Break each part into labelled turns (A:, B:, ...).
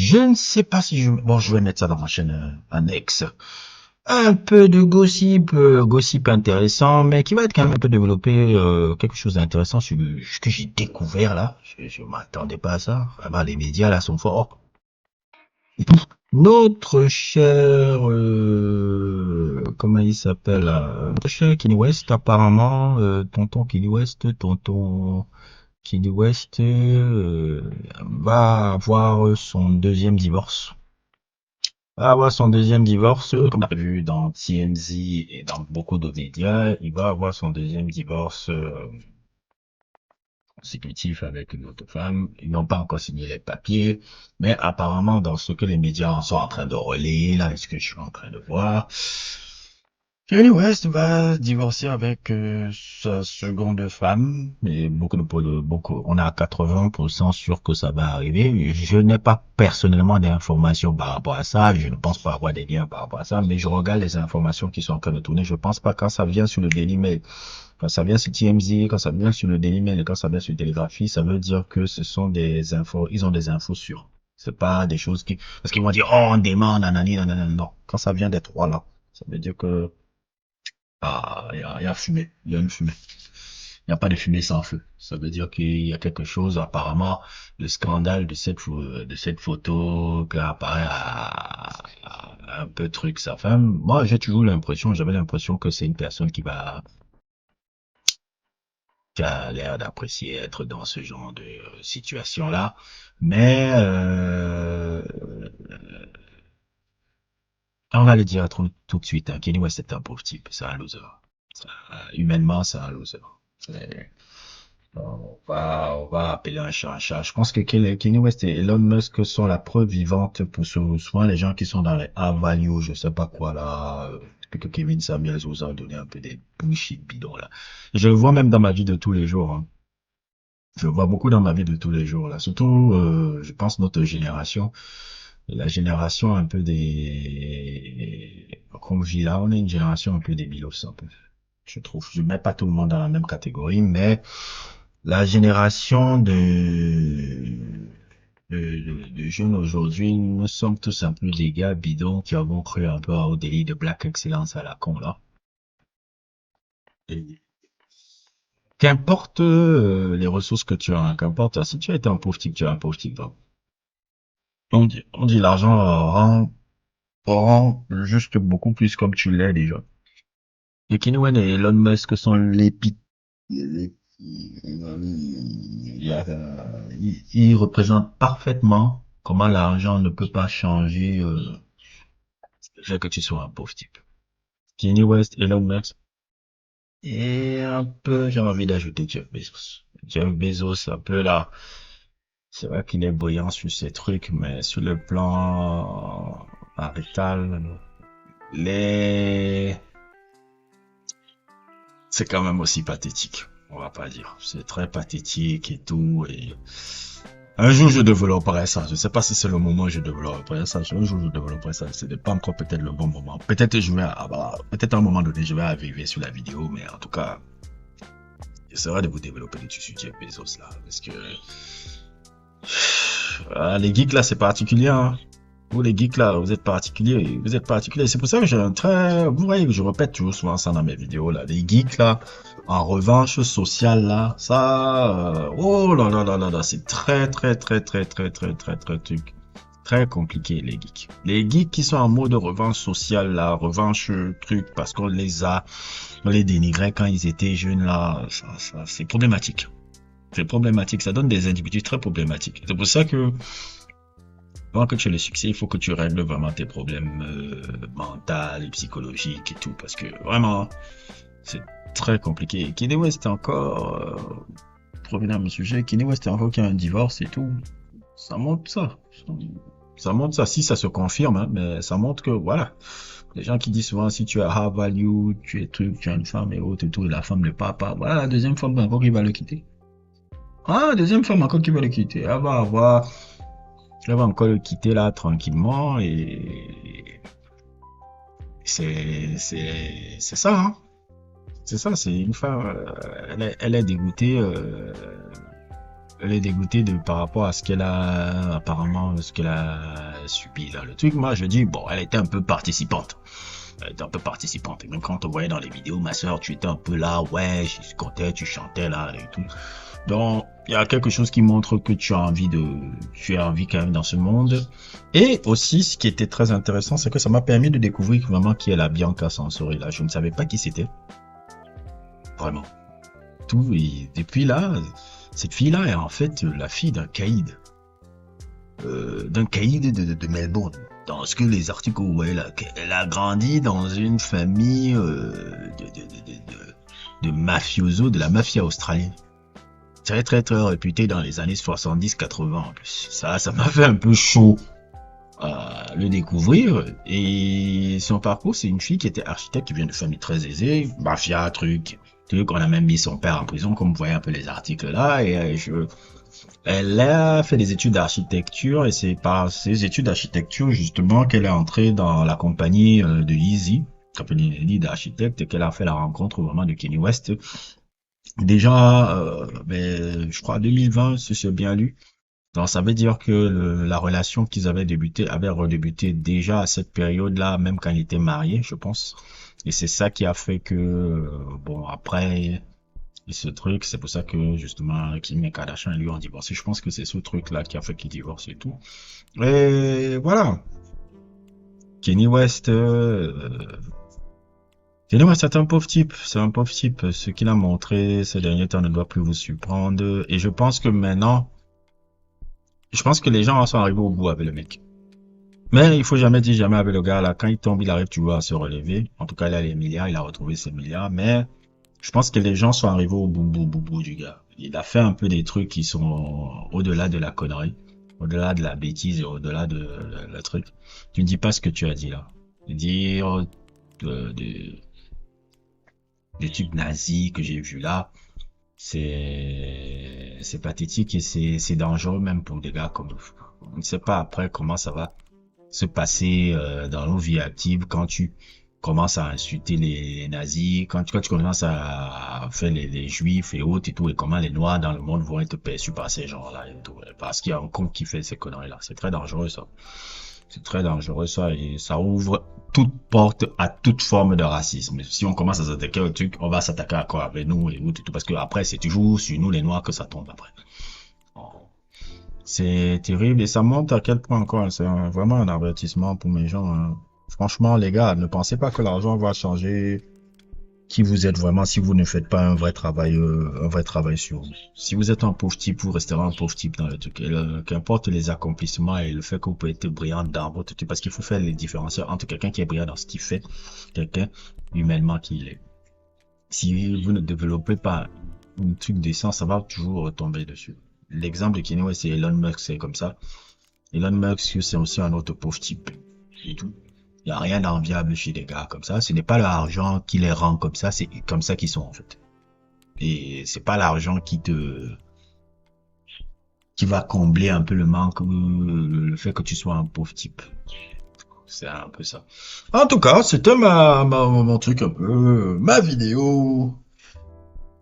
A: Je ne sais pas si je... Bon, je vais mettre ça dans ma chaîne annexe. Un peu de gossip, gossip intéressant, mais qui va être quand même un peu développé, quelque chose d'intéressant sur ce que j'ai découvert là. Je m'attendais pas à ça. Vraiment, les médias là sont forts. Notre cher, comment il s'appelle là, notre cher Kanye West, apparemment, tonton Kanye West, tonton Kanye West va avoir son deuxième divorce. Va avoir son deuxième divorce, comme on a vu dans TMZ et dans beaucoup de médias, il va avoir son deuxième divorce consécutif avec une autre femme. Ils n'ont pas encore signé les papiers, mais apparemment, dans ce que les médias sont en train de relayer, là, ce que je suis en train de voir, Kanye West va divorcer avec sa seconde femme, et beaucoup, on est à 80% sûr que ça va arriver. Je n'ai pas personnellement d'informations par rapport à ça, je ne pense pas avoir des liens par rapport à ça, mais je regarde les informations qui sont en train de tourner. Je pense pas quand ça vient sur le Daily Mail, quand ça vient sur TMZ, quand ça vient sur le Daily Mail et quand ça vient sur Telegraphy, ça veut dire que ce sont des infos, ils ont des infos sûres. C'est pas des choses qui, parce qu'ils vont dire, oh, on demande, nanani, nanana, non. Quand ça vient des trois là, ça veut dire que ah, il y a fumée. Il y a une fumée. Il n'y a pas de fumée sans feu. Ça veut dire qu'il y a quelque chose, apparemment, le scandale de cette photo qui apparaît à un peu truc, sa femme. Moi, j'avais l'impression que c'est une personne qui a l'air d'apprécier être dans ce genre de situation-là. Mais, on va le dire tout de suite, hein, Kanye West est un pauvre type, c'est un loser. Humainement, c'est un loser. C'est- on va appeler un chat un chat. Je pense que Kanye West et Elon Musk sont la preuve vivante pour souvent les gens qui sont dans les high value, je sais pas quoi là, depuis que Kevin Samuels vous a donné un peu des bullshit bidons là. Je le vois même dans ma vie de tous les jours, hein. Je le vois beaucoup dans ma vie de tous les jours là. Surtout, je pense notre génération, la génération un peu des, qu'on vit là, on est une génération un peu débilos un peu. Je trouve. Je mets pas tout le monde dans la même catégorie, mais la génération de jeunes aujourd'hui, nous sommes tous un peu des gars bidons qui avons cru un peu au délit de Black Excellence à la con, là. Et qu'importe les ressources que tu as, hein, qu'importe, si tu as été un pauvre type, tu es un pauvre type. Donc. On dit l'argent rend juste beaucoup plus comme tu l'es déjà. Et Kinwen et Elon Musk sont il représente parfaitement comment l'argent ne peut pas changer le fait que tu sois un pauvre type. Kanye West, Elon Musk, et un peu, j'ai envie d'ajouter Jeff Bezos. Jeff Bezos, un peu là, c'est vrai qu'il est brillant sur ses trucs, mais sur le plan marital, les... c'est quand même aussi pathétique. On va pas dire. C'est très pathétique et tout, et un jour, je développerai ça. Je sais pas si c'est le moment où je développerai ça. Un jour, je développerai ça. Ce n'est pas encore peut-être le bon moment. Peut-être peut-être à un moment donné, je vais arriver sur la vidéo, mais en tout cas, j'essaierai de vous développer des dessus Jeff Bezos là, parce que les geeks là, c'est particulier, hein. Vous les geeks là, vous êtes particuliers, vous êtes particuliers. C'est pour ça que j'ai un très, vous voyez que je répète toujours souvent ça dans mes vidéos là. Les geeks là, en revanche sociale là, ça, oh là là là là là, c'est très très compliqué les geeks. Les geeks qui sont en mode revanche sociale là, revanche truc parce qu'on les dénigrait quand ils étaient jeunes là, ça c'est problématique. C'est problématique, ça donne des individus très problématiques. C'est pour ça que avant que tu aies le succès, il faut que tu règles vraiment tes problèmes mentaux et psychologiques et tout, parce que vraiment, c'est très compliqué. Kanye West est encore, pour revenir à mon sujet, Kanye West est encore qui a un divorce et tout. Ça montre ça. Ça montre ça, si ça se confirme, hein, mais ça montre que, voilà. Les gens qui disent souvent, si tu as high value, tu es truc, tu as une femme et autres et tout, et la femme ne part pas, voilà, la deuxième femme encore qui va le quitter. Ah, la deuxième femme encore qui va le quitter. Elle va encore le quitter là tranquillement et c'est ça, hein. C'est ça, c'est une femme, elle est dégoûtée, elle est dégoûtée par rapport à ce qu'elle a, apparemment, ce qu'elle a subi, là. Le truc, moi, je dis, bon, elle était un peu participante. Elle était un peu participante. Et même quand on voyait dans les vidéos, ma soeur, tu étais un peu là, ouais, je comptais, tu chantais là, et tout. Donc, il y a quelque chose qui montre que tu as envie quand même dans ce monde. Et aussi, ce qui était très intéressant, c'est que ça m'a permis de découvrir vraiment qui est la Bianca Sensori, là. Je ne savais pas qui c'était. Vraiment. Tout, et depuis là, cette fille-là est en fait la fille d'un caïd de Melbourne. Dans ce que les articles voyaient là, elle a grandi dans une famille de mafiosos de la mafia australienne. Très très très réputée dans les années 70-80 en plus. Ça m'a fait un peu chaud à le découvrir. Et son parcours, c'est une fille qui était architecte, qui vient de famille très aisée, mafia, truc. On a même mis son père en prison, comme vous voyez un peu les articles là. Et elle a fait des études d'architecture et c'est par ces études d'architecture justement qu'elle est entrée dans la compagnie de Yeezy, compagnie d'architectes, et qu'elle a fait la rencontre vraiment de Kanye West. Déjà, je crois 2020, si c'est bien lu. Donc ça veut dire que la relation qu'ils avaient débuté avait redébuté déjà à cette période-là, même quand ils étaient mariés, je pense. Et c'est ça qui a fait que, bon, après ce truc, c'est pour ça que justement Kim et Kardashian lui ont divorcé. Je pense que c'est ce truc-là qui a fait qu'ils divorcent et tout. Et voilà. Kanye West, Kanye West, c'est un pauvre type. C'est un pauvre type. Ce qu'il a montré ces derniers temps ne doit plus vous surprendre. Et je pense que maintenant, je pense que les gens sont arrivés au bout avec le mec. Mais il faut jamais dire jamais avec le gars là. Quand il tombe, il arrive toujours à se relever. En tout cas, il a les milliards, il a retrouvé ses milliards. Mais je pense que les gens sont arrivés au bout du gars. Il a fait un peu des trucs qui sont au-delà de la connerie, au-delà de la bêtise et au-delà de le truc. Tu ne dis pas ce que tu as dit là. Dire des trucs nazis que j'ai vus là, c'est pathétique et c'est dangereux même pour des gars comme nous. On ne sait pas après comment ça va se passer dans nos vies actives quand tu commences à insulter les nazis, quand tu commences à faire les juifs et autres et tout, et comment les noirs dans le monde vont être perçus par ces gens-là et tout. Parce qu'il y a un compte qui fait ces conneries-là. C'est très dangereux ça. C'est très dangereux ça et ça ouvre toute porte à toute forme de racisme. Si on commence à s'attaquer au truc, on va s'attaquer à quoi avec nous et tout, parce que après c'est toujours sur nous les noirs que ça tombe après. C'est terrible et ça montre à quel point encore, c'est vraiment un avertissement pour mes gens, hein. Franchement, les gars, ne pensez pas que l'argent va changer qui vous êtes vraiment si vous ne faites pas un vrai travail sur vous. Si vous êtes un pauvre type, vous resterez un pauvre type dans le truc. Qu'importe les accomplissements et le fait que vous pouvez être brillant dans votre truc, parce qu'il faut faire les différences entre quelqu'un qui est brillant dans ce qu'il fait, quelqu'un humainement qui il est. Si vous ne développez pas un truc décent, ça va toujours retomber dessus. L'exemple de Kanye West, c'est Elon Musk, c'est comme ça. Elon Musk, c'est aussi un autre pauvre type. Et tout. Il n'y a rien d'enviable chez des gars comme ça. Ce n'est pas l'argent qui les rend comme ça, c'est comme ça qu'ils sont en fait. Et c'est pas l'argent qui va combler un peu le manque, le fait que tu sois un pauvre type. C'est un peu ça. En tout cas, c'était mon truc un peu, ma vidéo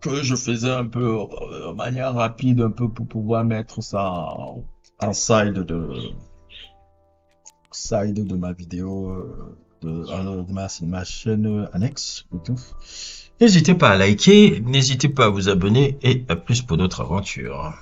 A: que je faisais un peu de manière rapide, un peu pour pouvoir mettre ça en side de ma vidéo, de ma chaîne annexe et tout. N'hésitez pas à liker, n'hésitez pas à vous abonner et à plus pour d'autres aventures.